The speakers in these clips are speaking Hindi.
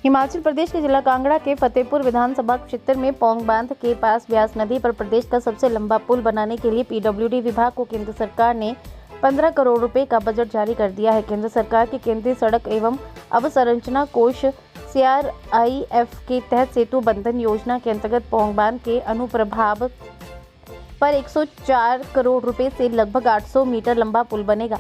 हिमाचल प्रदेश के जिला कांगड़ा के फतेहपुर विधानसभा क्षेत्र में पौंग बांध के पास ब्यास नदी पर प्रदेश का सबसे लंबा पुल बनाने के लिए पीडब्ल्यूडी विभाग को केंद्र सरकार ने 15 करोड़ रुपए का बजट जारी कर दिया है। केंद्र सरकार की केंद्रीय सड़क एवं अवसंरचना कोष CRIF के तहत सेतु बंधन योजना के अंतर्गत पौंग बांध के अनुप्रभाव पर 104 करोड़ रुपए से लगभग 800 मीटर लंबा पुल बनेगा।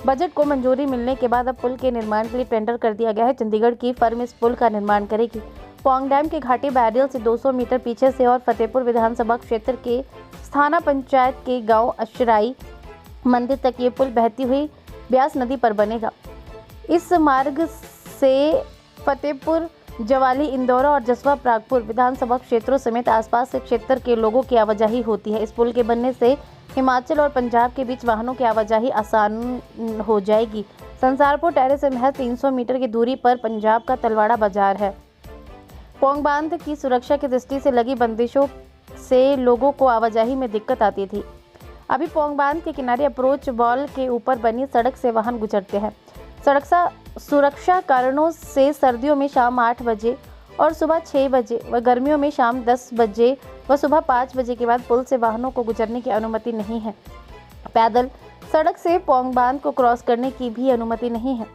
बजट को मंजूरी मिलने के बाद अब पुल के निर्माण के लिए टेंडर कर दिया गया है। चंडीगढ़ की फर्म इस पुल का निर्माण करेगी। पौंग डैम के घाटी बैरियल से 200 मीटर पीछे से और फतेहपुर विधानसभा क्षेत्र के स्थाना पंचायत के गांव अशराई मंदिर तक ये पुल बहती हुई ब्यास नदी पर बनेगा। इस मार्ग से फतेहपुर, जवाली, इंदौरा और जसवा प्रागपुर विधानसभा क्षेत्रों समेत आसपास के क्षेत्र के लोगों की आवाजाही होती है। इस पुल के बनने से हिमाचल और पंजाब के बीच वाहनों की आवाजाही आसान हो जाएगी। संसारपुर टेरेस से महज 300 मीटर की दूरी पर पंजाब का तलवाड़ा बाजार है। पौंग बांध की सुरक्षा की दृष्टि से लगी बंदिशों से लोगों को आवाजाही में दिक्कत आती थी। अभी पौंग बांध के किनारे अप्रोच वॉल के ऊपर बनी सड़क से वाहन गुजरते हैं। सुरक्षा कारणों से सर्दियों में शाम 8 बजे और सुबह 6 बजे व गर्मियों में शाम 10 बजे व सुबह 5 बजे के बाद पुल से वाहनों को गुजरने की अनुमति नहीं है। पैदल सड़क से पौंग बांध को क्रॉस करने की भी अनुमति नहीं है।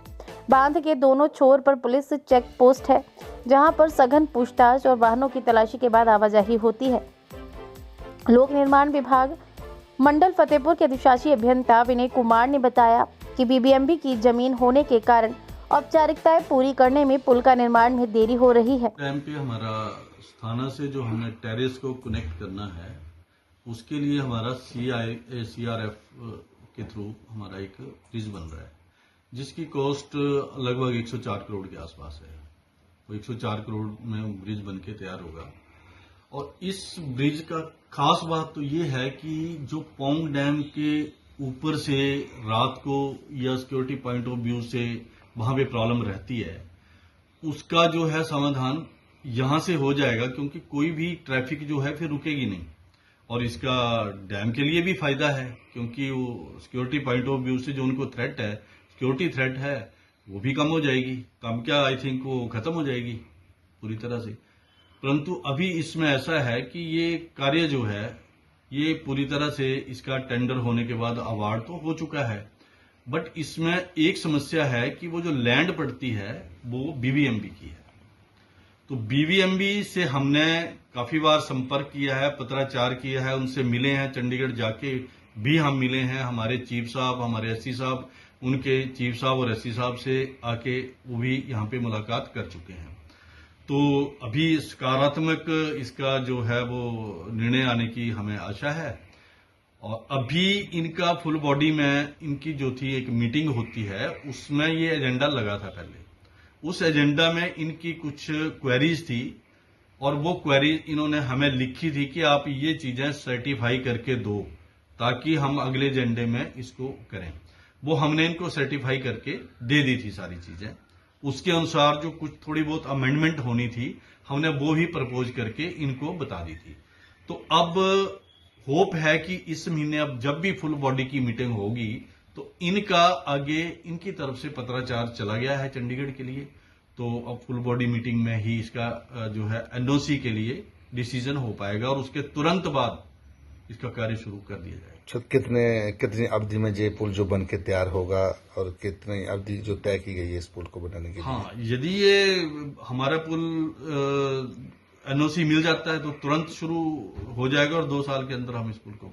बांध के दोनों छोर पर पुलिस चेक पोस्ट है, जहां पर सघन पूछताछ और वाहनों की तलाशी के बाद आवाजाही होती है। लोक निर्माण विभाग मंडल फतेहपुर के अधिशासी अभियंता विनय कुमार ने बताया कि BBMB की जमीन होने के कारण औपचारिकताएं पूरी करने में पुल का निर्माण में देरी हो रही है। डैम पे हमारा स्थाना से जो हमें टेरेस को कनेक्ट करना है, उसके लिए हमारा CRF के थ्रू हमारा एक ब्रिज बन रहा है, जिसकी कॉस्ट लगभग 104 करोड़ के आसपास है। वो 104 करोड़ में ब्रिज बन के तैयार होगा। और इस ब्रिज का खास बात तो ये है कि जो पौंग डैम के ऊपर से रात को या सिक्योरिटी पॉइंट ऑफ व्यू से वहां पे प्रॉब्लम रहती है, उसका जो है समाधान यहां से हो जाएगा, क्योंकि कोई भी ट्रैफिक जो है फिर रुकेगी नहीं। और इसका डैम के लिए भी फायदा है, क्योंकि वो सिक्योरिटी पॉइंट ऑफ व्यू से जो उनको थ्रेट है, सिक्योरिटी थ्रेट है, वो भी कम हो जाएगी। कम क्या, आई थिंक वो खत्म हो जाएगी पूरी तरह से। परंतु अभी इसमें ऐसा है कि ये कार्य जो है ये पूरी तरह से इसका टेंडर होने के बाद अवार्ड तो हो चुका है, बट इसमें एक समस्या है कि वो जो लैंड पड़ती है वो BBMB की है। तो BBMB से हमने काफी बार संपर्क किया है, पत्राचार किया है, उनसे मिले हैं, चंडीगढ़ जाके भी हम मिले हैं। हमारे चीफ साहब, हमारे SC साहब, उनके चीफ साहब और SC साहब से आके वो भी यहाँ पे मुलाकात कर चुके हैं। तो अभी सकारात्मक इसका जो है वो निर्णय आने की हमें आशा है। और अभी इनका फुल बॉडी में इनकी जो थी एक मीटिंग होती है, उसमें ये एजेंडा लगा था पहले। उस एजेंडा में इनकी कुछ क्वेरीज थी और वो क्वेरीज इन्होंने हमें लिखी थी कि आप ये चीजें सर्टिफाई करके दो, ताकि हम अगले एजेंडे में इसको करें। वो हमने इनको सर्टिफाई करके दे दी थी सारी चीजें। उसके अनुसार जो कुछ थोड़ी बहुत अमेंडमेंट होनी थी, हमने वो ही प्रपोज करके इनको बता दी थी। तो अब होप है कि इस महीने अब जब भी फुल बॉडी की मीटिंग होगी तो इनका आगे इनकी तरफ से पत्राचार चला गया है चंडीगढ़ के लिए। तो अब फुल बॉडी मीटिंग में ही इसका जो है NOC के लिए डिसीजन हो पाएगा और उसके तुरंत बाद इसका कार्य शुरू कर दिया जाएगा। कितनी अवधि में ये पुल जो बन के तैयार होगा और कितनी अवधि जो तय की गई है इस पुल को बनाने के लिए? हाँ, यदि ये हमारा पुल NOC मिल जाता है तो तुरंत शुरू हो जाएगा और 2 साल के अंदर हम इस पुल को